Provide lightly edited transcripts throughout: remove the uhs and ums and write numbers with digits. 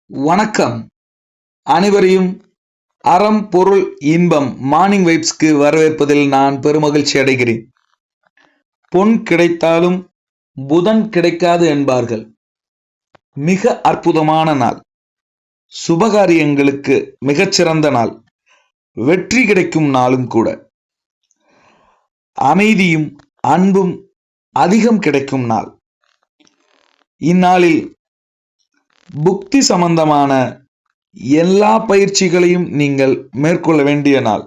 வணக்கம். அனைவரையும் அறம் பொருள் இன்பம் மார்னிங் வைப்ஸ்க்கு வரவேற்பதில் நான் பெருமகிழ்ச்சி அடைகிறேன். பொன் கிடைத்தாலும் புதன் கிடைக்காது என்பார்கள். மிக அற்புதமான நாள், சுபகாரியங்களுக்கு மிகச்சிறந்த நாள், வெற்றி கிடைக்கும் நாளும் கூட. அமைதியும் அன்பும் அதிகம் கிடைக்கும் நாள். இந்நாளில் புக்தி சம்பந்தமான எல்லா பயிற்சிகளையும் நீங்கள் மேற்கொள்ள வேண்டிய நாள்.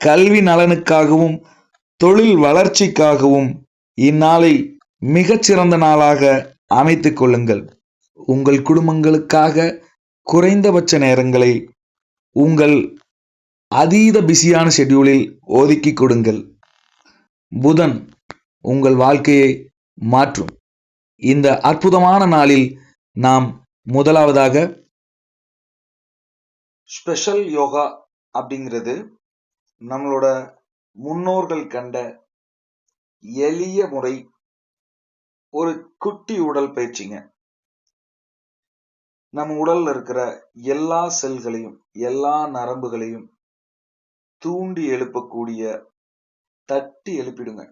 கல்வி நலனுக்காகவும் தொழில் வளர்ச்சிக்காகவும் இந்நாளை மிகச்சிறந்த நாளாக அமைத்துக் கொள்ளுங்கள். உங்கள் குடும்பங்களுக்காக குறைந்தபட்ச நேரங்களை உங்கள் அதீத பிஸியான ஷெட்யூலில் ஒதுக்கி கொடுங்கள். புதன் உங்கள் வாழ்க்கையை மாற்றும். இந்த அற்புதமான நாளில் நாம் முதலாவதாக ஸ்பெஷல் யோகா அப்படிங்கிறது நம்மளோட முன்னோர்கள் கண்ட எளிய முறை, ஒரு குட்டி உடல் பயிற்சிங்க. நம்ம உடல்ல இருக்கிற எல்லா செல்களையும் எல்லா நரம்புகளையும் தூண்டி எழுப்பக்கூடிய, தட்டி எழுப்பிடுங்க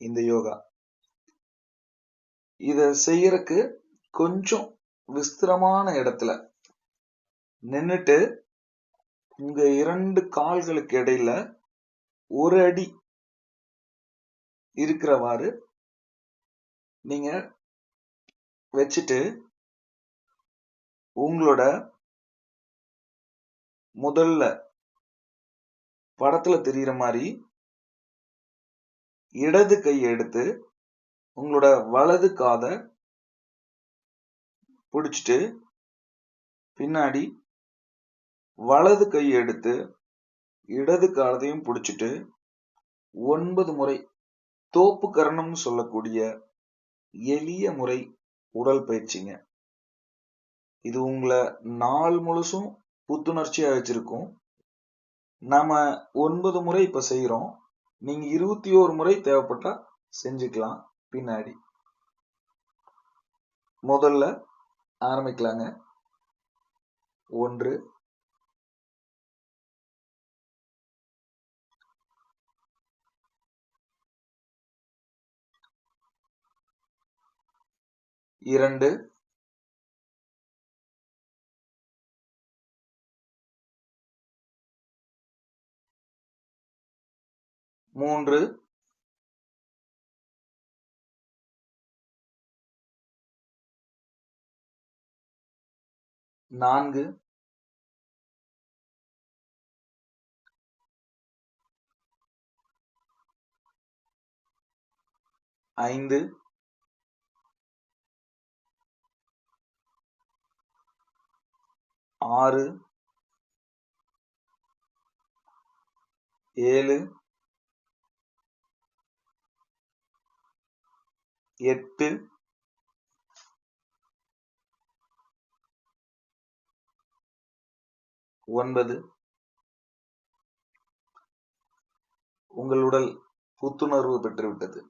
இந்த யோகா. இத செய்யறதுக்கு கொஞ்சம் விஸ்திரமான இடத்துல நின்னுட்டு உங்க 2 கால்களுக்கு இடையில ஒரு அடி இருக்கிறவாறு நீங்க வச்சுட்டு உங்களோட முதல்ல படத்துல தெரியுற மாதிரி இடது கையை எடுத்து உங்களோட வலது காதை பிடிச்சிட்டு பின்னாடி வலது கையை எடுத்து இடது காலத்தையும் பிடிச்சிட்டு 9 முறை தோப்பு கரணம்னு சொல்லக்கூடிய எளிய முறை உடல் பயிற்சிங்க. இது உங்களை நாள் முழுசும் புத்துணர்ச்சியா வச்சிருக்கும். நாம 9 முறை இப்ப செய்யறோம். நீங்க 21 முறை தேவைப்பட்டா செஞ்சுக்கலாம். பின்னாடி முதல்ல ஆரம்பிக்கலாங்க. 1, 2, 3, 4, 5, 6, 7, 8, 9. உங்கள் உடல் புத்துணர்வு பெற்றுவிட்டது.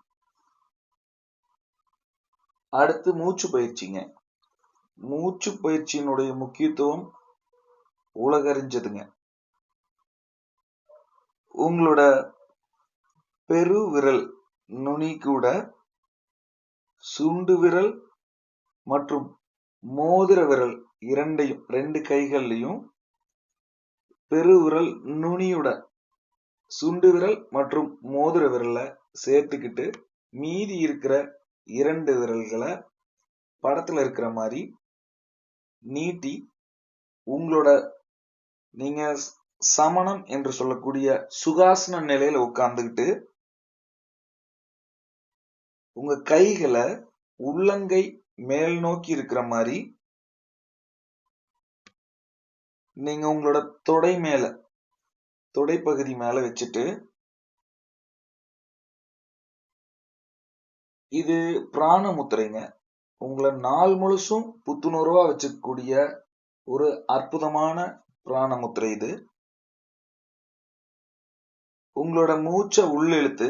அடுத்து மூச்சு பயிற்சிங்க. மூச்சு பயிற்சியினுடைய முக்கியத்துவம் உலகறிஞ்சதுங்க. உங்களோட பெரு விரல் நுனி கூட சுண்டு விரல் மற்றும் மோதிர விரல் இரண்டையும் 2 கைகள்லையும் பெருவிரல் நுனியோட சுண்டு விரல் மற்றும் மோதிர விரல்ல சேர்த்துக்கிட்டு மீதி இருக்கிற 2 விரல்களை படத்துல இருக்கிற மாதிரி நீட்டி உங்களோட நீங்க சமணம் என்று சொல்லக்கூடிய சுகாசன நிலையில உட்கார்ந்துகிட்டு உங்க கைகளை உள்ளங்கை மேல் நோக்கி இருக்கிற மாதிரி நீங்க உங்களோட தொடைப்பகுதி மேல வச்சுட்டு, இது பிராண முத்திரைங்க. உங்களை நாள் முழுசும் புத்துணர்வா வச்சுக்கூடிய ஒரு அற்புதமான பிராண முத்திரை இது. உங்களோட மூச்சை உள்ள இழுத்து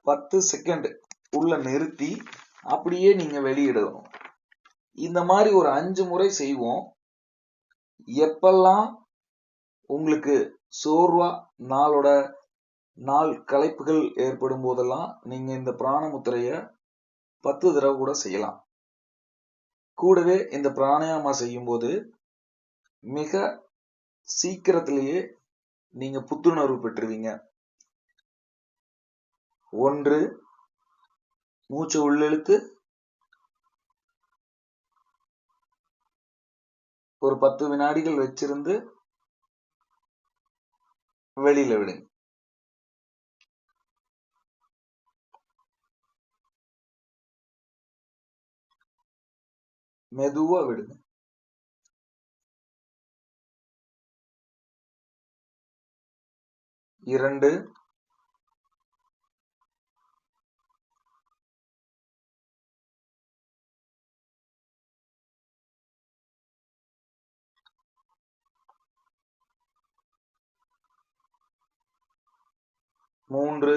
10 செகண்ட் உள்ள நிறுத்தி அப்படியே நீங்க வெளியிடணும். இந்த மாதிரி ஒரு 5 முறை செய்வோம். எப்பெல்லாம் உங்களுக்கு சோர்வா நாள் களைப்புகள் ஏற்படும் போதெல்லாம் நீங்க இந்த பிராண முத்திரைய 10 தடவை கூட செய்யலாம். கூடவே இந்த பிராணாயாமா செய்யும்போது மிக சீக்கிரத்திலேயே நீங்க புத்துணர்வு பெற்றுவீங்க. 1 மூச்சை உள்ளிழுத்து ஒரு 10 வினாடிகள் வச்சிருந்து வெளியில விடுங்க. மெதுவா விடுங்க. 2 3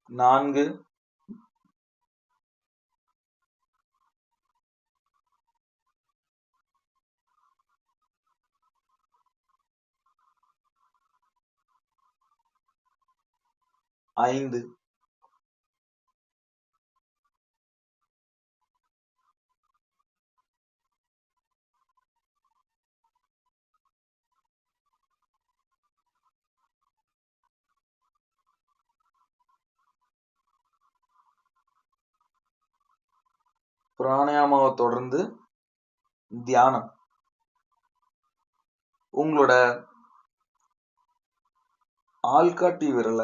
4 5 பிராணாயாமாவை தொடர்ந்து தியானம். உங்களோட ஆள்காட்டி விரல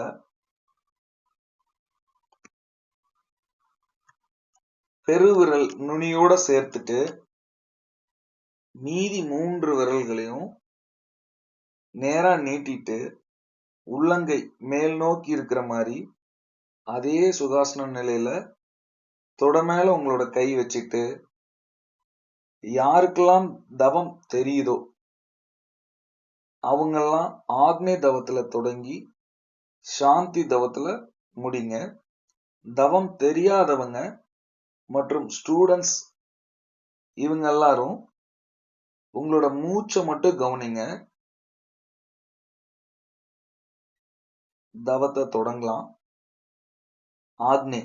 பெருவிரல் நுனியோட சேர்த்துட்டு மீதி 3 விரல்களையும் நேரா நீட்டிட்டு உள்ளங்கை மேல் நோக்கி இருக்கிற மாதிரி அதே சுகாசன நிலையில தொட மேல உங்களோட கை வச்சுட்டு யாருக்கெல்லாம் தவம் தெரியுதோ அவங்கெல்லாம் ஆக்னே தவத்துல தொடங்கி சாந்தி தவத்துல முடிங்க. தவம் தெரியாதவங்க மற்றும் ஸ்டூடெண்ட்ஸ் இவங்க எல்லாரும் உங்களோட மூச்சை மட்டும் கவனிங்க. தவத்தை தொடங்கலாம். ஆக்னே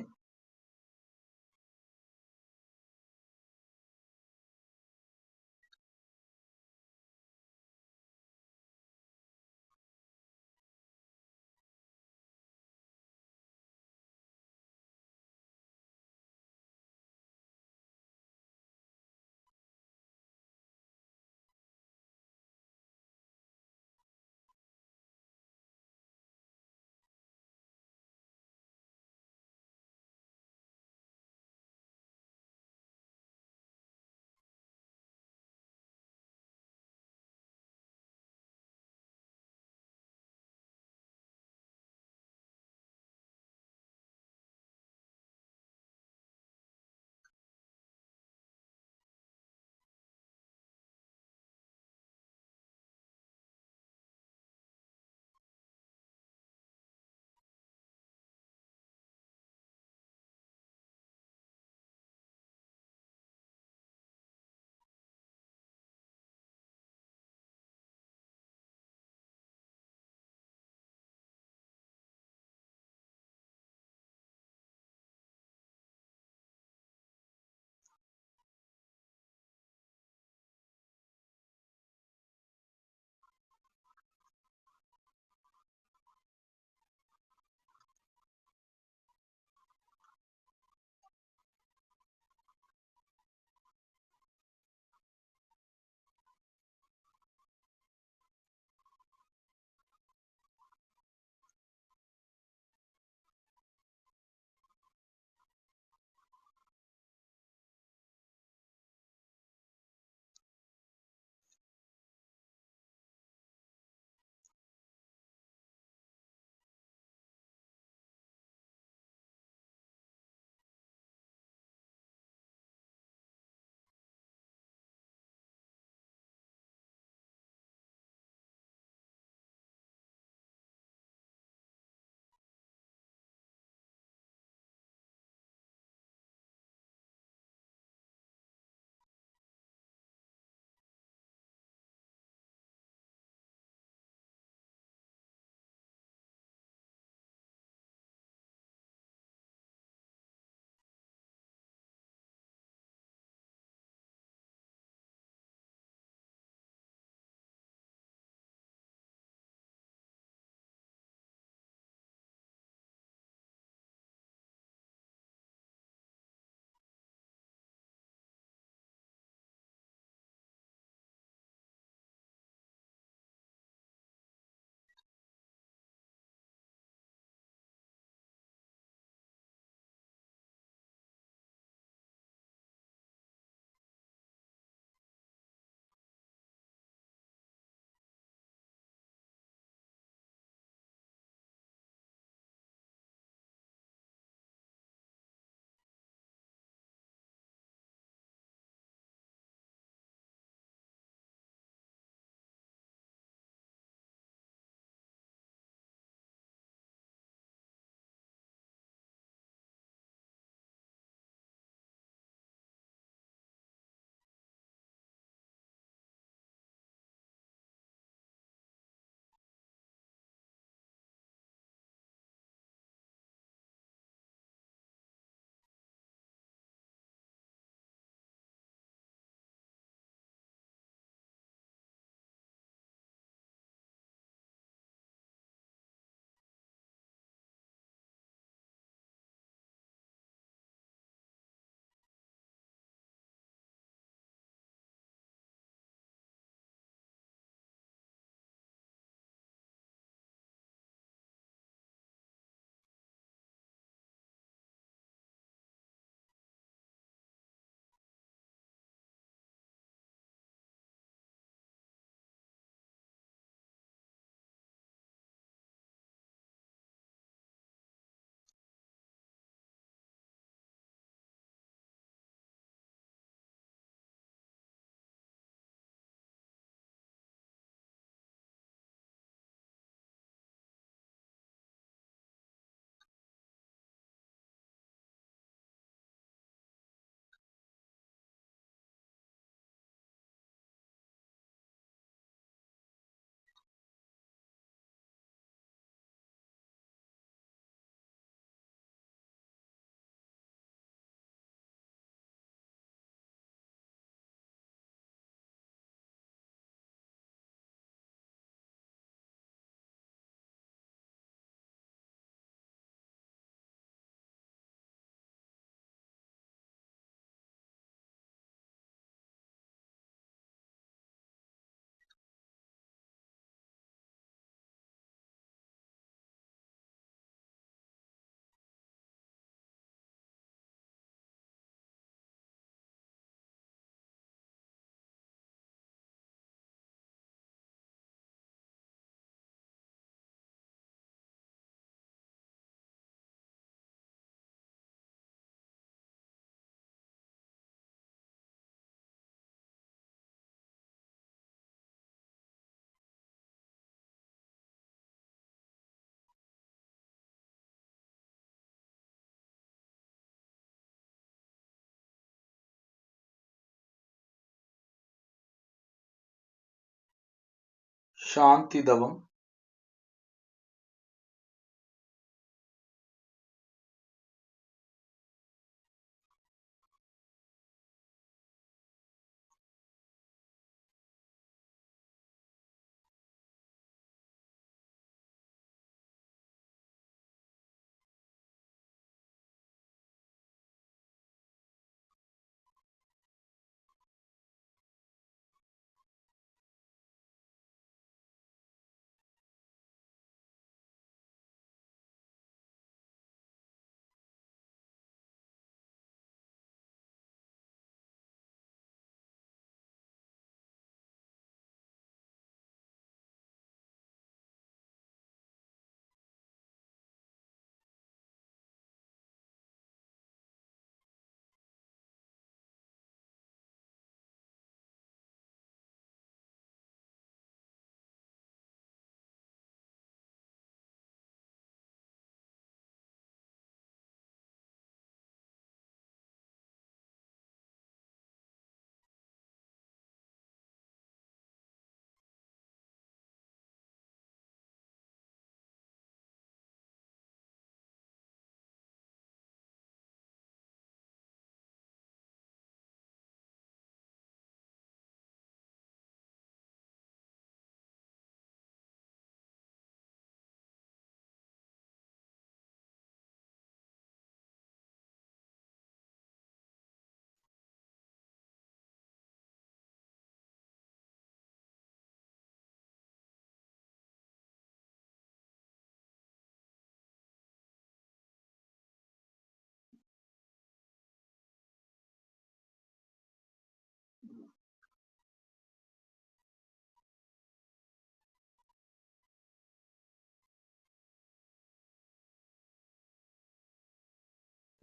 சாந்தி தவம்,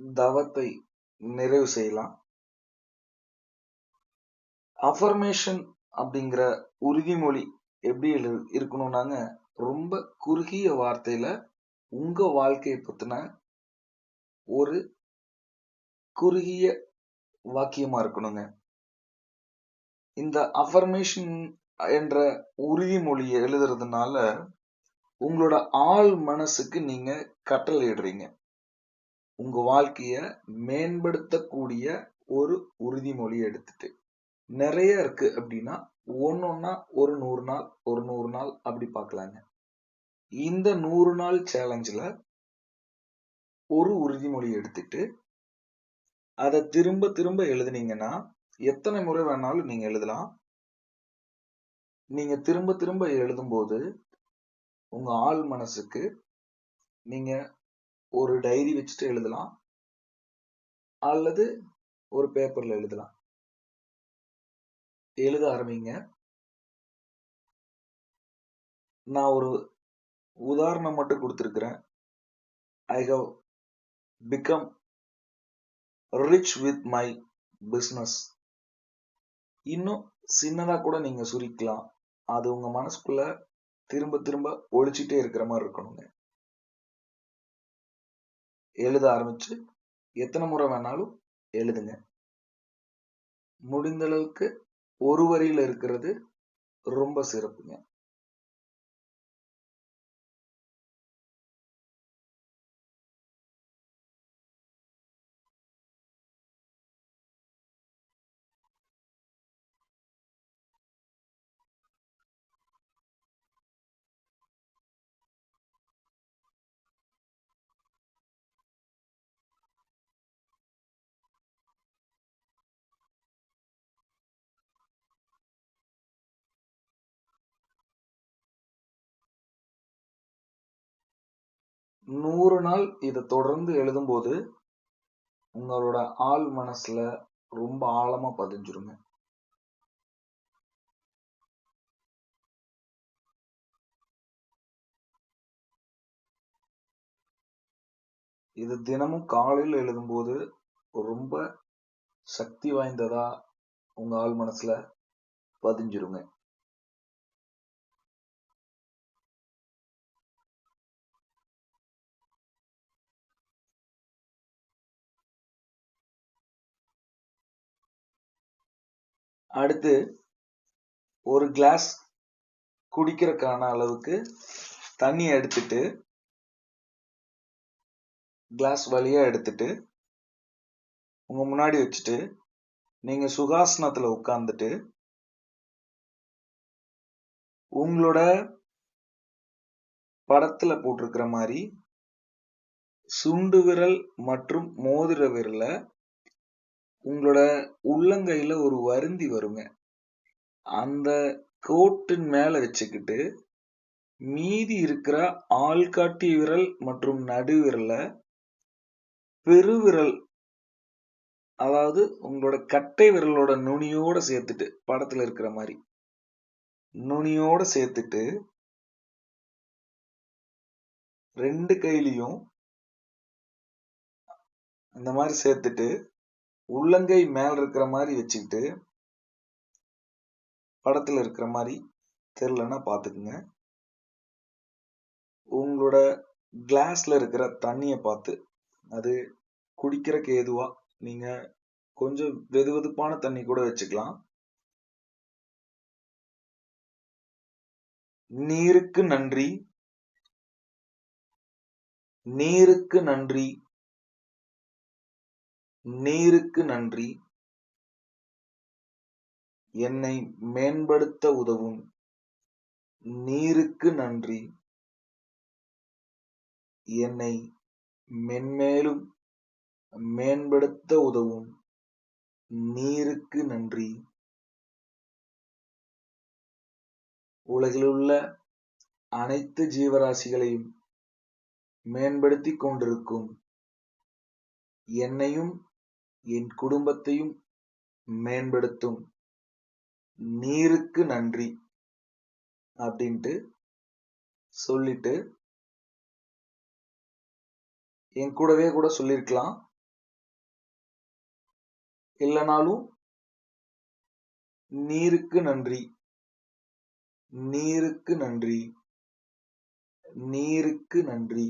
தவத்தை நிறைவு செய்யலாம். அஃபர்மேஷன் அப்படிங்கிற உறுதிமொழி எப்படி இருக்கணும்னாங்க, ரொம்ப குறுகிய வார்த்தையில உங்க வாழ்க்கையை பத்தின ஒரு குறுகிய வாக்கியமா இருக்கணுங்க. இந்த அஃபர்மேஷன் என்ற உறுதிமொழியை எழுதுறதுனால உங்களோட ஆள் மனசுக்கு நீங்க கட்டளையிடுறீங்க. உங்க வாழ்க்கைய மேம்படுத்தக்கூடிய ஒரு உறுதிமொழி எடுத்துட்டு நிறைய இருக்கு அப்படின்னா ஒன்னொன்னா ஒரு 100 நாள் ஒரு 100 நாள் அப்படி பார்க்கலாங்க. இந்த 100 நாள் சேலஞ்சில் ஒரு உறுதிமொழி எடுத்துட்டு அதை திரும்ப திரும்ப எழுதுனீங்கன்னா எத்தனை முறை வேணாலும் நீங்க எழுதலாம். நீங்க திரும்ப திரும்ப எழுதும்போது உங்க ஆள் மனசுக்கு நீங்க ஒரு டைரி வச்சுட்டு எழுதலாம் அல்லது ஒரு பேப்பர்ல எழுதலாம். எழுத ஆரம்பிங்க. நான் ஒரு உதாரணம் மட்டும் கொடுத்திருக்கிறேன். I have become rich with my business. இன்னும் சின்னதா கூட நீங்க சுருக்கலாம். அது உங்க மனசுக்குள்ள திரும்ப திரும்ப ஒழிச்சிட்டே இருக்கிற மாதிரி இருக்கணுங்க. எழுத ஆரம்பிச்சு எத்தனை முறை வேணாலும் எழுதுங்க. முடிந்த அளவுக்கு ஒரு வரியில இருக்கிறது ரொம்ப சிறப்புங்க. நூறு நாள் இதை தொடர்ந்து எழுதும்போது உங்களோட ஆள் மனசுல ரொம்ப ஆழமா பதிஞ்சிருங்க. இது தினமும் காலையில் எழுதும்போது ரொம்ப சக்தி வாய்ந்ததா உங்க ஆள் மனசுல பதிஞ்சிருங்க. அடுத்து ஒரு கிளாஸ் குடிக்கிறதுக்கான அளவுக்கு தண்ணியை எடுத்துட்டு கிளாஸ் வழியா எடுத்துட்டு உங்க முன்னாடி வச்சுட்டு நீங்க சுகாசனத்துல உட்கார்ந்துட்டு உங்களோட படத்துல போட்டிருக்கிற மாதிரி சுண்டு விரல் மற்றும் மோதிர விரல உங்களோட உள்ளங்கையில ஒரு வருந்தி வருங்க, அந்த கோட்டின் மேல வச்சுக்கிட்டு மீதி இருக்கிற ஆள்காட்டி விரல் மற்றும் நடுவிரல பெருவிரல், அதாவது உங்களோட கட்டை விரலோட நுனியோட சேர்த்துட்டு படத்துல இருக்கிற மாதிரி நுனியோட சேர்த்துட்டு 2 கையிலையும் இந்த மாதிரி சேர்த்துட்டு உள்ளங்கை மேல இருக்கிற மாதிரி வச்சுக்கிட்டு படத்துல இருக்கிற மாதிரி தெரியலன்னா பாத்துக்குங்க. உங்களோட கிளாஸ்ல இருக்கிற தண்ணியை பார்த்து, அது குடிக்கிறக்கு ஏதுவா நீங்க கொஞ்சம் வெதுவெதுப்பான தண்ணி கூட வச்சுக்கலாம். நீருக்கு நன்றி, நீருக்கு நன்றி, நீருக்கு நன்றி, என்னை மேம்படுத்த உதவும் நீருக்கு நன்றி, என்னை மென்மேலும் மேம்படுத்த உதவும் நீருக்கு நன்றி, உலகிலுள்ள அனைத்து ஜீவராசிகளையும் மேம்படுத்தி கொண்டிருக்கும் என்னையும் என் குடும்பத்தையும் மேம்படுத்தும் நீருக்கு நன்றி அப்படின்ட்டு சொல்லிட்டு என் கூடவே கூட சொல்லிருக்கலாம். இல்லைனாலும் நீருக்கு நன்றி, நீருக்கு நன்றி, நீருக்கு நன்றி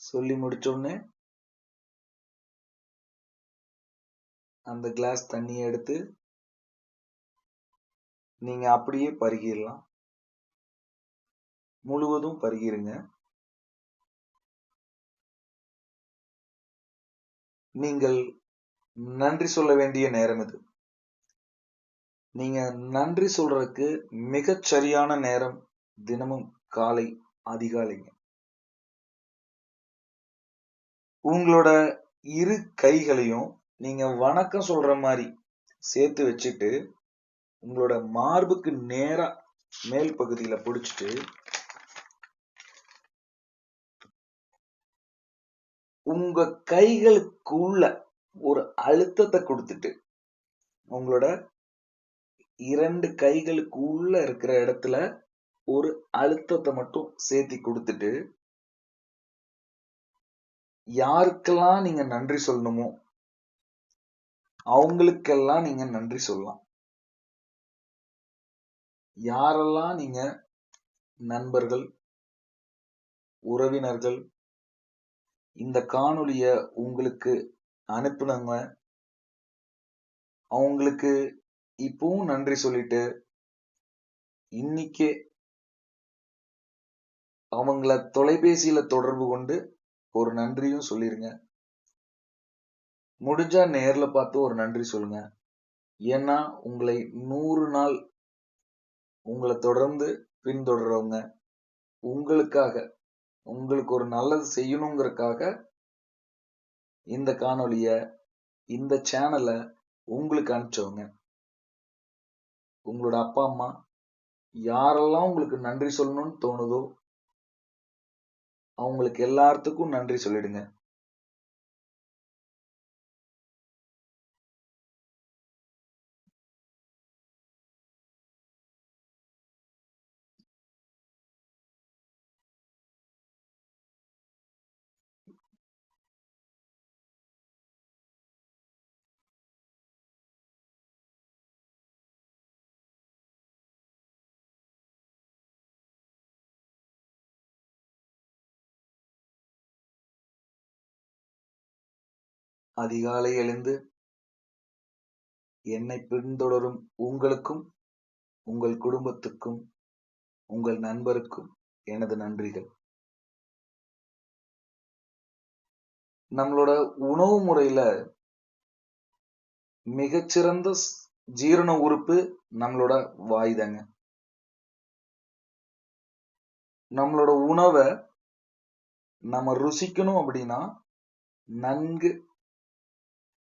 சொல்லி முடிச்சோடனே அந்த கிளாஸ் தண்ணியை எடுத்து நீங்க அப்படியே பருகிடலாம். முழுவதும் பருகிருங்க. நீங்கள் நன்றி சொல்ல வேண்டிய நேரம் இது. நீங்க நன்றி சொல்றதுக்கு மிகச் சரியான நேரம் தினமும் காலை அதிகாலைங்க. உங்களோட இரு கைகளையும் நீங்க வணக்கம் சொல்ற மாதிரி சேர்த்து வச்சுட்டு உங்களோட மார்புக்கு நேரா மேல் பகுதியில பிடிச்சிட்டு உங்க கைகளுக்குள்ள ஒரு அழுத்தத்தை கொடுத்துட்டு உங்களோட 2 கைகளுக்கு உள்ள இருக்கிற இடத்துல ஒரு அழுத்தத்தை மட்டும் சேர்த்தி கொடுத்துட்டு யாருக்கெல்லாம் நீங்க நன்றி சொல்லணுமோ அவங்களுக்கெல்லாம் நீங்க நன்றி சொல்லலாம். யாரெல்லாம் நீங்க நண்பர்கள், உறவினர்கள் இந்த காணொளிய உங்களுக்கு அனுப்புனவங்க அவங்களுக்கு இப்பவும் நன்றி சொல்லிட்டு இன்னைக்கே அவங்கள தொலைபேசியில தொடர்பு கொண்டு ஒரு நன்றியும் சொல்லிருங்க. முடிஞ்சா நேர்ல பார்த்து ஒரு நன்றி சொல்லுங்க. ஏன்னா உங்களை 100 நாள் உங்களை தொடர்ந்து பின்தொடர்றவங்க உங்களுக்காக, உங்களுக்கு ஒரு நல்லது செய்யணுங்கிறதுக்காக இந்த காணொளிய, இந்த சேனலை உங்களுக்கு அனுப்பிச்சவங்க. உங்களோட அப்பா அம்மா யாரெல்லாம் உங்களுக்கு நன்றி சொல்லணும்னு தோணுதோ அவங்களுக்கு எல்லாத்துக்கும் நன்றி சொல்லிடுங்க. அதிகாலை எழுந்து என்னை பின்தொடரும் உங்களுக்கும் உங்கள் குடும்பத்துக்கும் உங்கள் நண்பருக்கும் எனது நன்றிகள். நம்மளோட உணவு முறையில மிகச்சிறந்த ஜீரண உறுப்பு நம்மளோட வாய் தாங்க. நம்மளோட உணவை நம்ம ருசிக்கணும் அப்படின்னா நன்கு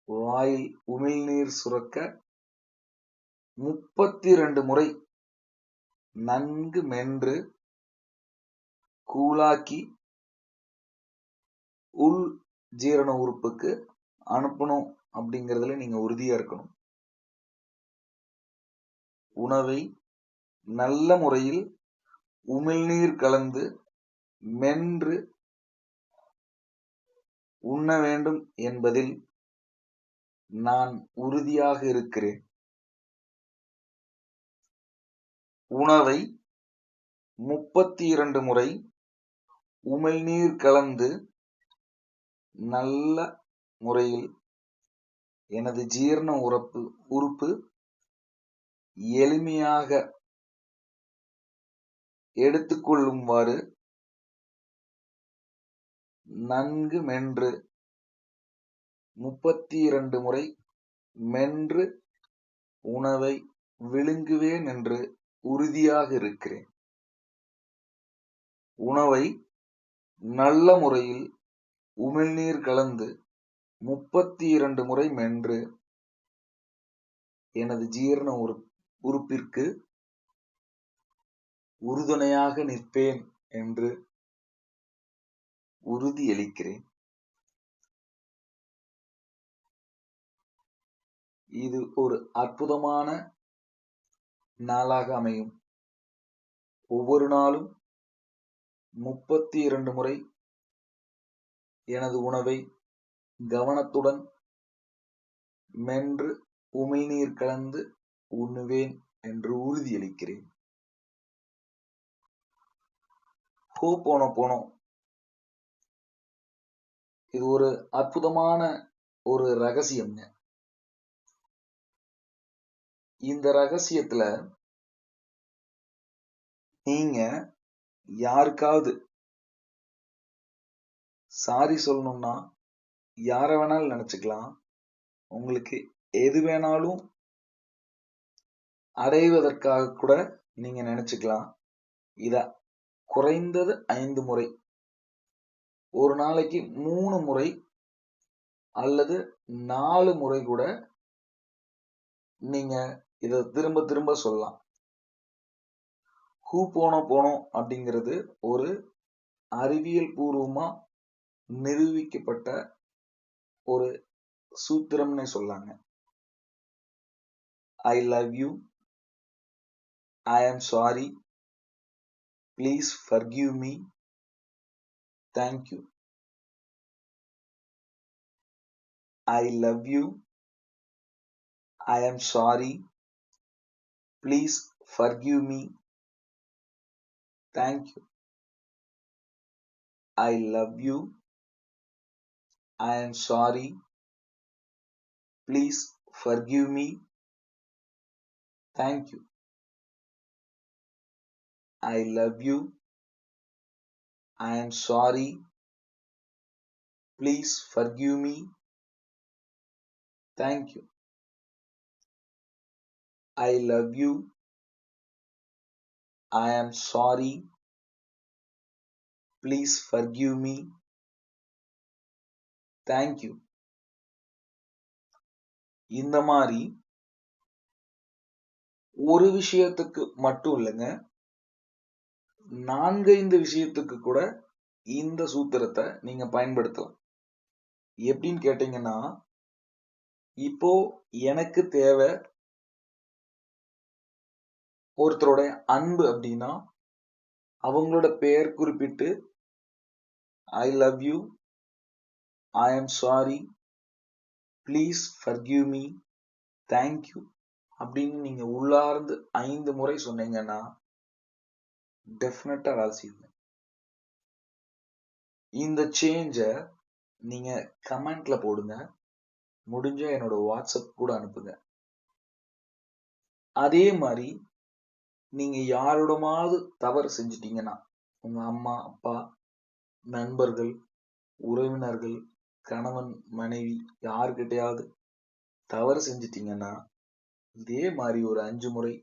வாயில் உமிழ்நீர் சுரக்க 32 முறை நன்கு மென்று கூழாக்கி உள் ஜீரண உறுப்புக்கு அனுப்பணும் அப்படிங்கிறதுல நீங்க உறுதியா இருக்கணும். உணவை நல்ல முறையில் உமிழ்நீர் கலந்து மென்று உண்ண வேண்டும் என்பதில் நான் உறுதியாக இருக்கிறேன். உணவை 32 முறை உமிழ்நீர் கலந்து நல்ல முறையில் எனது ஜீரண உறுப்பு எளிமையாக எடுத்துக்கொள்ளுமாறு நன்கு மென்று 32 முறை மென்று உணவை விழுங்குவேன் என்று உறுதியாக இருக்கிறேன். உணவை நல்ல முறையில் உமிழ்நீர் கலந்து 32 முறை மென்று எனது ஜீரண உறுப்பிற்கு உறுதுணையாக நிற்பேன் என்று உறுதியளிக்கிறேன். இது ஒரு அற்புதமான நாளாக அமையும். ஒவ்வொரு நாளும் 32 முறை எனது உணவை கவனத்துடன் மென்று உமிழ்நீர் கலந்து உண்ணுவேன் என்று உறுதியளிக்கிறேன். ஹோபோனோபோனோ இது ஒரு அற்புதமான ஒரு ரகசியம்ங்க. இந்த ரகசியத்துல நீங்க யாருக்காவது சாரி சொல்லணும்னா யார வேணாலும் நினைச்சுக்கலாம். உங்களுக்கு எது வேணாலும் அடைவதற்காக கூட நீங்க நினைச்சுக்கலாம். இத குறைந்தது 5 முறை, ஒரு நாளைக்கு 3 முறை அல்லது 4 முறை கூட நீங்க இத திரும்ப திரும்ப சொல்லலாம். ஹோபோனோபோனோ அப்படிங்கிறது ஒரு அறிவியல் பூர்வமா நிரூபிக்கப்பட்ட ஒரு சூத்திரம்னே சொல்லாங்க. I love you, I am sorry, please forgive me, thank you. I love you, I am sorry, please forgive me, thank you. I love you, I am sorry, please forgive me, thank you. I love you, I am sorry, please forgive me, thank you. I love you, I am sorry, please forgive me, thank you. இந்த மாதிரி ஒரு விஷயத்துக்கு மட்டும் இல்லைங்க, 4-5 விஷயத்துக்கு கூட இந்த சூத்திரத்தை நீங்க பயன்படுத்தலாம். எப்படின்னு கேட்டீங்கன்னா, இப்போ எனக்கு தேவை ஒருத்தரோட அன்பு அப்படின்னா அவங்களோட பெயர் குறிப்பிட்டு I love you, I am sorry, please forgive me, thank you அப்படின்னு நீங்க உள்ளார்ந்து 5 முறை சொன்னீங்கன்னா டெஃபினட்டா வேலை செய்யுங்க. இந்த சேஞ்ச நீங்க கமெண்ட்ல போடுங்க. முடிஞ்சா என்னோட வாட்ஸ்அப் கூட அனுப்புங்க. அதே மாதிரி நீங்க யாரோடமாவது தவறு செஞ்சிட்டீங்கன்னா, உங்க அம்மா, அப்பா, நண்பர்கள், உறவினர்கள், கணவன், மனைவி யார்கிட்டயாவது தவறு செஞ்சிட்டீங்கன்னா, இதே மாரி ஒரு 5 முறை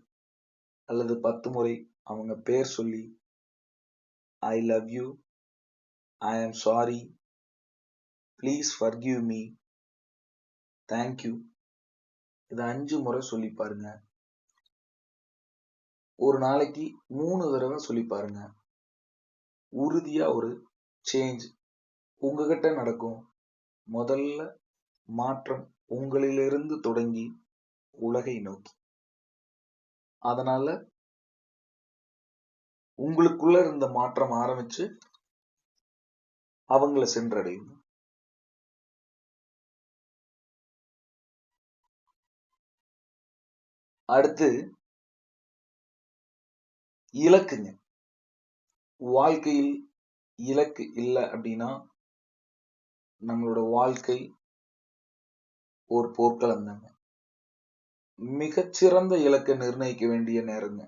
அல்லது 10 முறை அவங்க பேர் சொல்லி, I love you, I am sorry, please forgive me, thank you. இத 5 முறை சொல்லி பாருங்க. ஒரு நாளைக்கு 3 தடவை சொல்லி பாருங்க. உறுதியா ஒரு சேஞ்ச் உங்ககிட்ட நடக்கும். முதல்ல மாற்றம் உங்களிலிருந்து தொடங்கி உலகை நோக்கி. அதனால உங்களுக்குள்ள இருந்த மாற்றம் ஆரம்பிச்சு அவங்கள சென்றடையும். அடுத்து இலக்குங்க. வாழ்க்கையில் இலக்கு இல்ல அப்படின்னா நம்மளோட வாழ்க்கை ஒரு போர்க்களம் தாங்க. மிகச்சிறந்த இலக்கை நிர்ணயிக்க வேண்டிய நேரங்க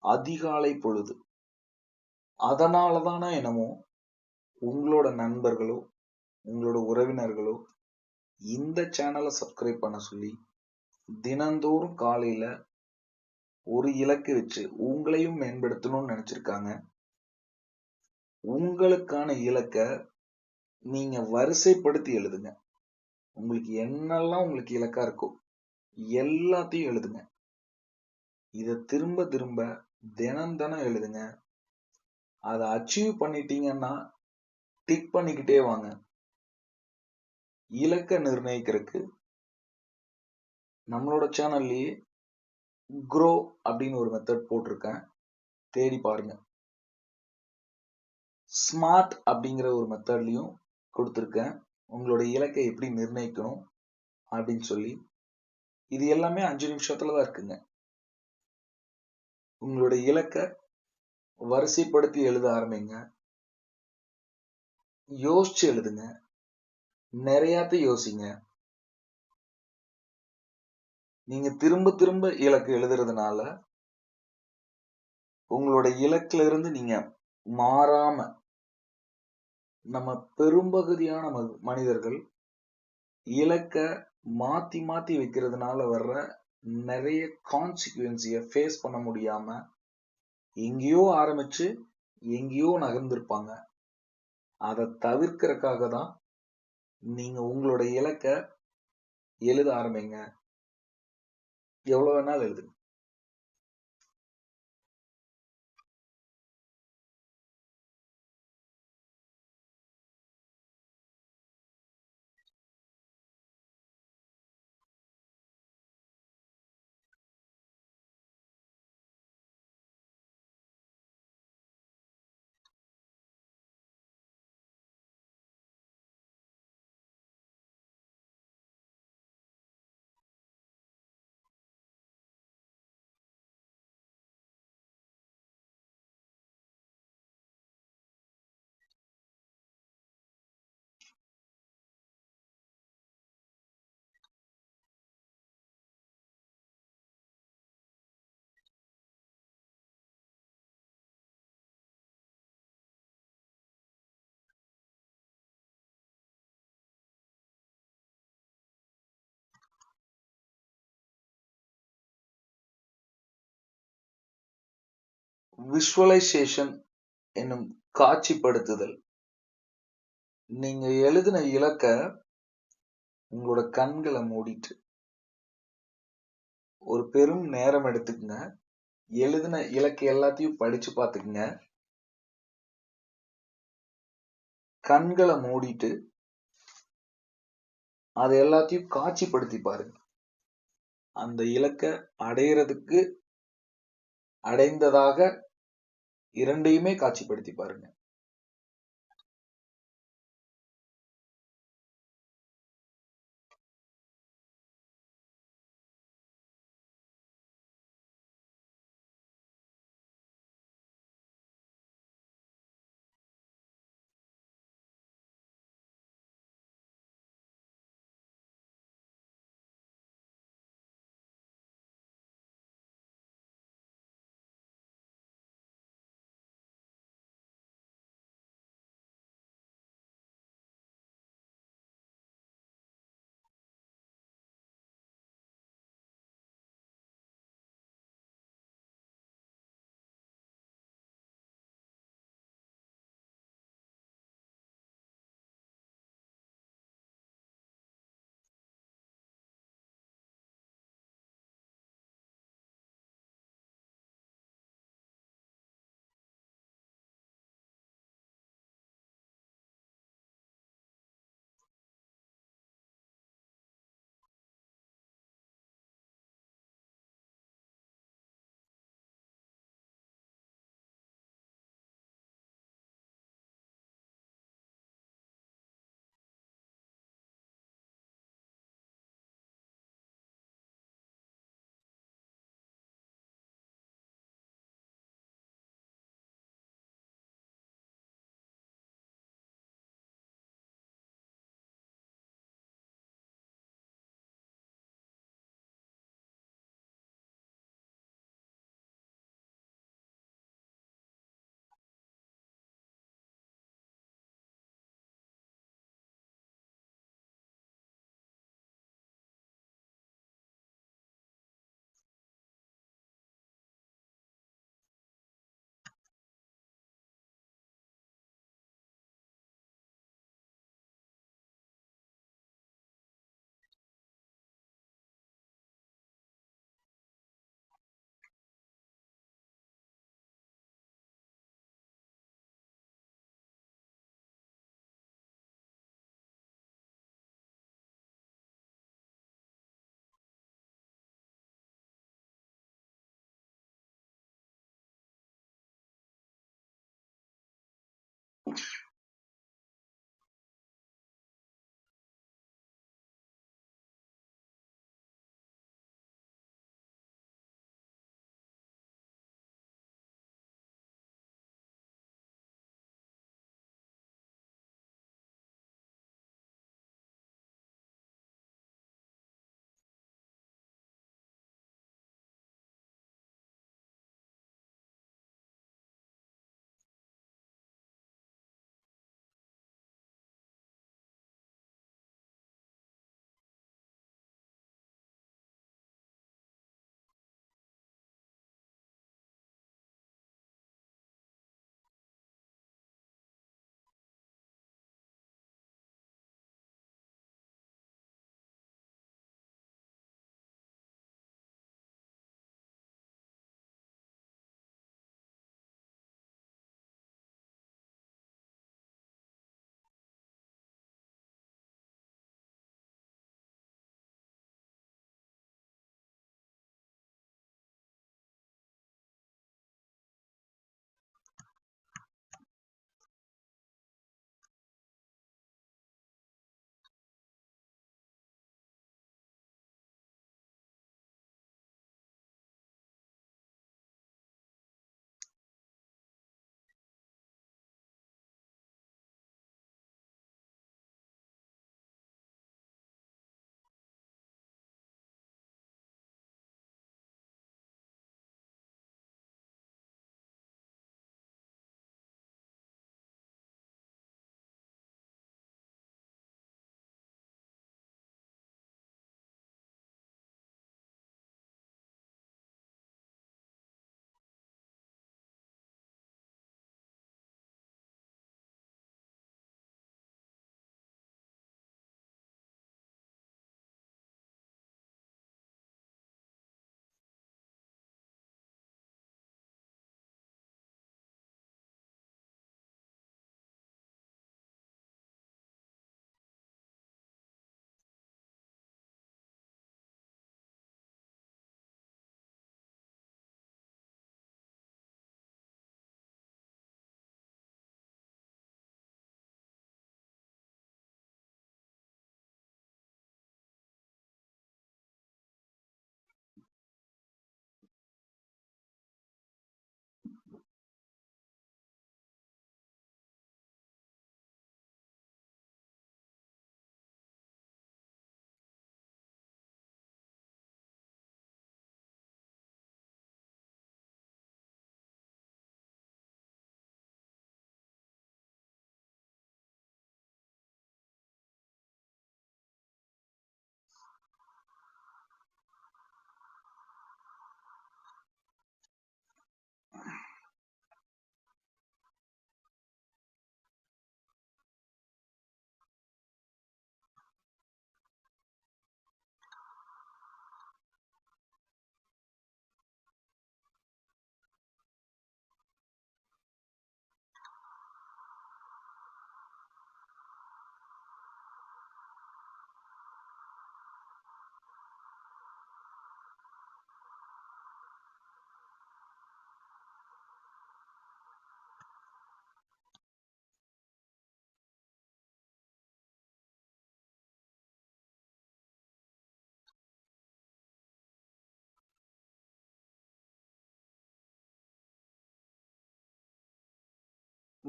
அதிகாலை பொழுது. அதனாலதானா என்னமோ உங்களோட நண்பர்களோ உங்களோட உறவினர்களோ இந்த சேனலை சப்ஸ்கிரைப் பண்ண சொல்லி தினந்தோறும் காலையில ஒரு இலக்கு வச்சு உங்களையும் மேம்படுத்தணும்னு நினைச்சிருக்காங்க. உங்களுக்கான இலக்கை நீங்க வரிசைப்படுத்தி எழுதுங்க. உங்களுக்கு என்னெல்லாம் உங்களுக்கு இலக்கா இருக்கோ எல்லாத்தையும் எழுதுங்க. இத திரும்ப திரும்ப தினம் தினம் எழுதுங்க. அதை அச்சீவ் பண்ணிட்டீங்கன்னா டிக் பண்ணிக்கிட்டே வாங்க. இலக்கை நிர்ணயிக்கிறதுக்கு நம்மளோட சேனல்லயே க்ரோ அப்படின்னு ஒரு மெத்தட் போட்டிருக்கேன், தேடி பாருங்க. ஸ்மார்ட் அப்படிங்கிற ஒரு மெத்தட்லயும் கொடுத்துருக்கேன், உங்களோட இலக்கை எப்படி நிர்ணயிக்கணும் அப்படின்னு சொல்லி. இது எல்லாமே 5 நிமிஷத்துல தான் இருக்குங்க. உங்களோட இலக்கை வரிசைப்படுத்தி எழுத ஆரம்பிங்க. யோசிச்சு எழுதுங்க. நிறையாத்த யோசிங்க. நீங்க திரும்ப திரும்ப இலக்கு எழுதுறதுனால உங்களோட இலக்குல இருந்து நீங்க மாறாம, நம்ம பெரும்பகுதியான மனிதர்கள் இலக்க மாத்தி மாத்தி வைக்கிறதுனால வர்ற நிறைய கான்சிக்வன்சிய ஃபேஸ் பண்ண முடியாம எங்கேயோ ஆரம்பிச்சு எங்கேயோ நகர்ந்திருப்பாங்க. அதை தவிர்க்கிறதுக்காக தான் நீங்க உங்களோட இலக்க எழுத ஆரம்பிங்க. எவ்வளவு வேணாலும் எழுதுங்க. விஷுவலைசேஷன் என்னும் காட்சிப்படுத்துதல். நீங்க எழுதின இலக்க உங்களோட கண்களை மூடிட்டு ஒரு பெரும் நேரம் எடுத்துக்கங்க. எழுதின இலக்கு எல்லாத்தையும் படிச்சு பார்த்துக்குங்க. கண்களை மூடிட்டு அது எல்லாத்தையும் காட்சிப்படுத்தி பாருங்க. அந்த இலக்க அடையிறதுக்கு அடைந்ததாக இரண்டையுமே காட்சிப்படுத்தி பாருங்க.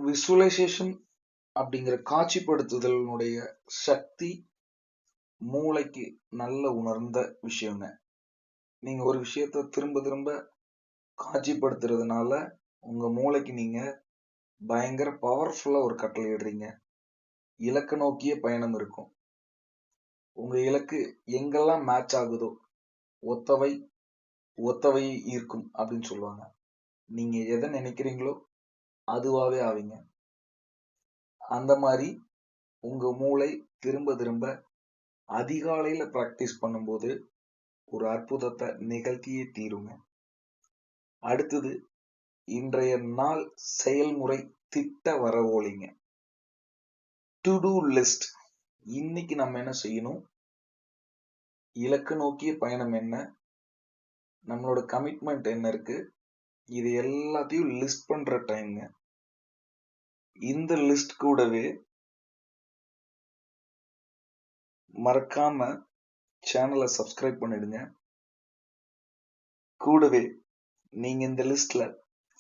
விசுவலைசேஷன் அப்படிங்கிற காட்சிப்படுத்துதலினுடைய சக்தி மூளைக்கு நல்ல உணர்ந்த விஷயங்க. நீங்க ஒரு விஷயத்த திரும்ப திரும்ப காட்சிப்படுத்துறதுனால உங்க மூளைக்கு நீங்க பயங்கர பவர்ஃபுல்லா ஒரு கட்டளை இடுறீங்க. இலக்க நோக்கிய பயணம் இருக்கும். உங்க இலக்கு எங்கெல்லாம் மேட்ச் ஆகுதோ, ஒத்தவை ஒத்தவை ஈர்க்கும் அப்படின்னு சொல்லுவாங்க. நீங்க எதை நினைக்கிறீங்களோ அதுவாவே ஆவீங்க. அந்த மாதிரி உங்க மூளை திரும்ப திரும்ப அதிகாலையில பிராக்டிஸ் பண்ணும்போது ஒரு அற்புதத்தை நிகழ்த்தியே தீருங்க. அடுத்தது, இன்றைய நாள் செயல்முறை திட்ட வரவோலிங்க. To do list. இன்னைக்கு நம்ம என்ன செய்யணும், இலக்கு நோக்கிய பயணம் என்ன, நம்மளோட கமிட்மெண்ட் என்ன இருக்கு, இது எல்லாத்தையும் லிஸ்ட் பண்ற டைம்ங்க. இந்த லிஸ்ட் கூடவே மறக்காம சேனலை சப்ஸ்கிரைப் பண்ணிடுங்க. கூடவே நீங்க இந்த லிஸ்ட்ல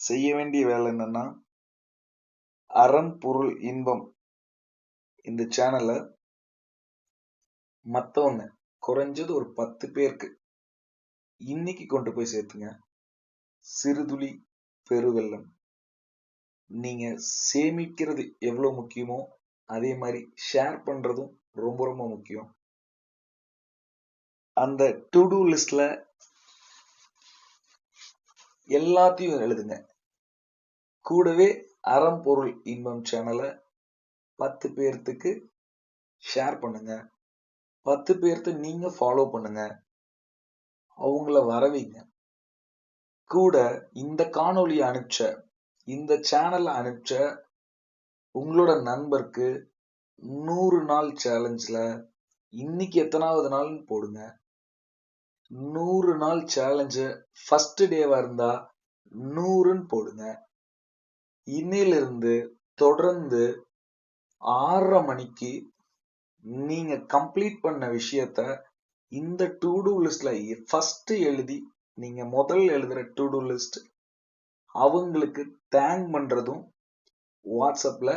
செய்ய வேண்டிய வேலை என்னன்னா, அறம் பொருள் இன்பம் இந்த சேனலை மத்தவங்க குறைஞ்சது ஒரு 10 பேருக்கு இன்னைக்கு கொண்டு போய் சேர்த்துங்க. சிறுதுளி பெருவெள்ளம். நீங்க சேமிக்கிறது எவ்வளவு முக்கியமோ அதே மாதிரி ஷேர் பண்றதும் ரொம்ப ரொம்ப முக்கியம். அந்த டு டூ லிஸ்ட்ல எல்லாத்தையும் எழுதுங்க. கூடவே அறம் பொருள் இன்பம் சேனலை 10 பேர்த்துக்கு ஷேர் பண்ணுங்க. 10 பேர்த்து நீங்க ஃபாலோ பண்ணுங்க. அவங்கள வரவைங்க. கூட இந்த காணொளி அனுப்பிச்ச, இந்த சேனல் அனுப்பிச்ச உங்களோட நண்பருக்கு 100 நாள் சேலஞ்ச்ல இன்னைக்கு எத்தனாவது நாள் போடுங்க. 100 நாள் சேலஞ்சு ஃபர்ஸ்ட் டேவா இருந்தா 100ன்னு போடுங்க. இன்னையில இருந்து தொடர்ந்து 6:30 மணிக்கு நீங்க கம்ப்ளீட் பண்ண விஷயத்த இந்த டு டூ லிஸ்ட்ல ஃபர்ஸ்ட் எழுதி, நீங்க முதல் எழுதுற டு டூ லிஸ்ட் அவங்களுக்கு தேங்க் பண்றதும் வாட்ஸ்அப்ல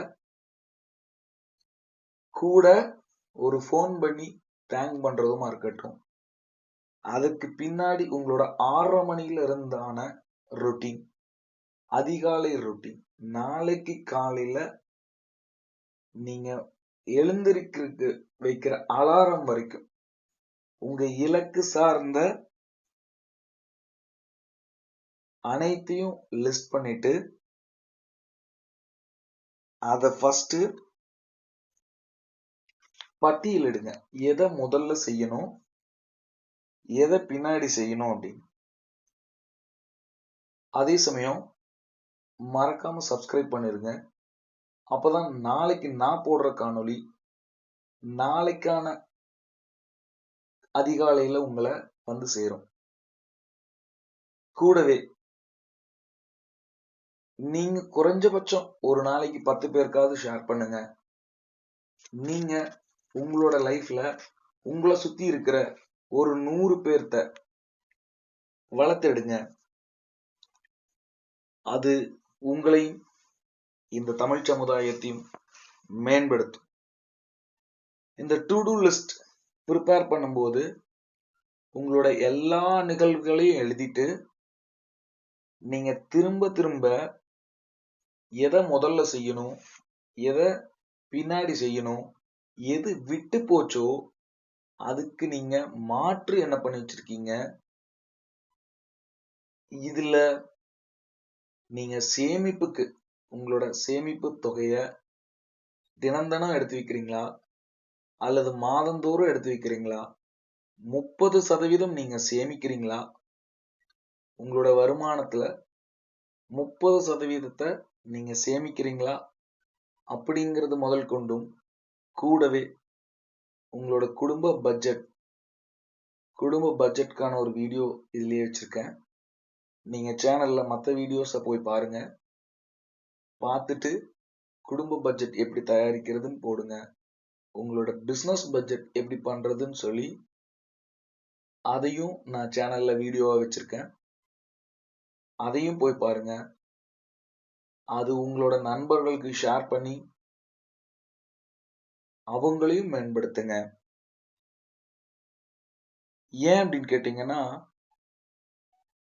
கூட ஒரு ஃபோன் பண்ணி தேங்க் பண்றதுமா இருக்கட்டும். அதுக்கு பின்னாடி உங்களோட 6:30 மணியில இருந்தான ரொட்டீன், அதிகாலை ரொட்டீன், நாளைக்கு காலையில நீங்க எழுந்திருக்கிறதுக்கு வைக்கிற அலாரம் வரைக்கும் உங்க இலக்கு சார்ந்த அனைத்தையும் லிஸ்ட் பண்ணிட்டு அத ஃபர்ஸ்ட் பட்டியலிடுங்க. எதை முதல்ல செய்யணும், எதை பின்னாடி செய்யணும் அப்படின்னு. அதே சமயம் மறக்காம சப்ஸ்கிரைப் பண்ணிருங்க. அப்பதான் நாளைக்கு நான் போடுற காணொளி நாளைக்கான அதிகாலையில உங்களை வந்து சேரும். கூடவே நீங்க குறைஞ்சபட்சம் ஒரு நாளைக்கு 10 பேருக்காவது ஷேர் பண்ணுங்க. நீங்க உங்களோட லைஃப்ல உங்களை சுத்தி இருக்கிற ஒரு 100 பேர்த்த வளர்த்தெடுங்க. அது உங்களையும் இந்த தமிழ் சமுதாயத்தையும் மேம்படுத்தும். இந்த டு டூ லிஸ்ட் ப்ரிப்பேர் பண்ணும்போது உங்களோட எல்லா நிகழ்வுகளையும் எழுதிட்டு நீங்க திரும்ப திரும்ப எதை முதல்ல செய்யணும், எதை பின்னாடி செய்யணும், எது விட்டு போச்சோ அதுக்கு நீங்க மாற்று என்ன பண்ணி வச்சிருக்கீங்க, இதுல நீங்க சேமிப்புக்கு உங்களோட சேமிப்பு தொகைய தினம் தினம் எடுத்து வைக்கிறீங்களா அல்லது மாதந்தோறும் எடுத்து வைக்கிறீங்களா, 30% நீங்க சேமிக்கிறீங்களா, உங்களோட வருமானத்துல 30% நீங்க சேமிக்கிறீங்களா அப்படிங்கிறது முதல் கொண்டும், கூடவே உங்களோட குடும்ப பட்ஜெட்கான ஒரு வீடியோ இதுலயே வச்சிருக்கேன். நீங்க சேனல்ல மற்ற வீடியோஸை போய் பாருங்க. பார்த்துட்டு குடும்ப பட்ஜெட் எப்படி தயாரிக்கிறதுன்னு போடுங்க. உங்களோட பிசினஸ் பட்ஜெட் எப்படி பண்றதுன்னு சொல்லி அதையும் நான் சேனல்ல வீடியோவா வச்சிருக்கேன். அதையும் போய் பாருங்க. அது உங்களோட நண்பர்களுக்கு ஷேர் பண்ணி அவங்களையும் மேம்படுத்துங்க. ஏன் அப்படின்னு கேட்டீங்கன்னா,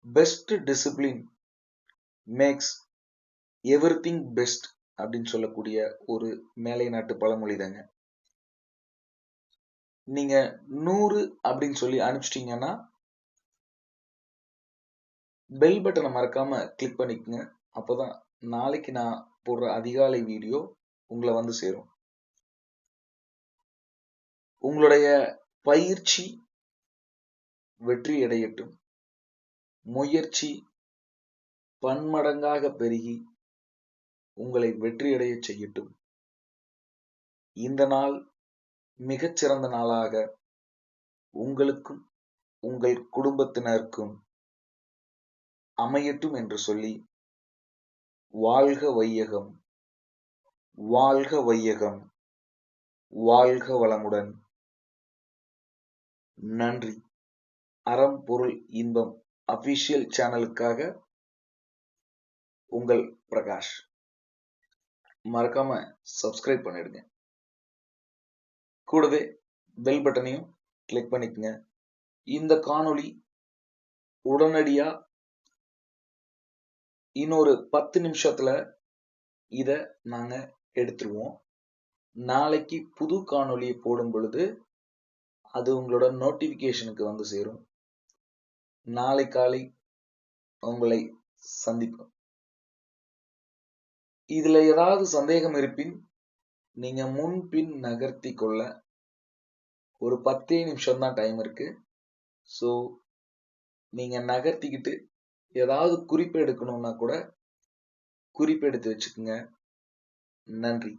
best discipline makes everything best அப்படின்னு சொல்லக்கூடிய ஒரு மேலை நாட்டு பழமொழி தாங்க. நீங்க 100 அப்படின்னு சொல்லி அனுப்பிச்சிட்டீங்கன்னா பெல் பட்டனை மறக்காம கிளிக் பண்ணிக்கங்க. அப்போதான் நாளைக்கு நான் போடுற அதிகாலை வீடியோ உங்களை வந்து சேரும். உங்களுடைய பயிற்சி வெற்றி அடையட்டும். முயற்சி பன்மடங்காக பெருகி உங்களை வெற்றியடைய செய்யட்டும். இந்த நாள் மிகச்சிறந்த நாளாக உங்களுக்கும் உங்கள் குடும்பத்தினருக்கும் அமையட்டும் என்று சொல்லி, வாழ்க வையகம், வாழ்க வையகம், வாழ்க வளமுடன். நன்றி. அறம் பொருள் இன்பம் அபிஷியல் சேனலுக்காக உங்கள் பிரகாஷ். மறக்காம சப்ஸ்கிரைப் பண்ணிடுங்க. கூடவே பெல் பட்டனையும் கிளிக் பண்ணிக்கங்க. இந்த காணொளி உடனடியா இன்னொரு 10 நிமிஷத்துல இத நாங்க எடுத்துருவோம். நாளைக்கு புது காணொளியை போடும் பொழுது அது உங்களோட நோட்டிபிகேஷனுக்கு வந்து சேரும். நாளை காலை உங்களை சந்திப்போம். இதுல ஏதாவது சந்தேகம் இருப்பின் நீங்க முன்பின் நகர்த்தி கொள்ள ஒரு 10 நிமிஷம் தான் டைம் இருக்கு. ஸோ நீங்க நகர்த்திக்கிட்டு ஏதாவது குறிப்பு எடுக்கணும்னா கூட குறிப்பு எடுத்து வச்சுக்கோங்க. நன்றி.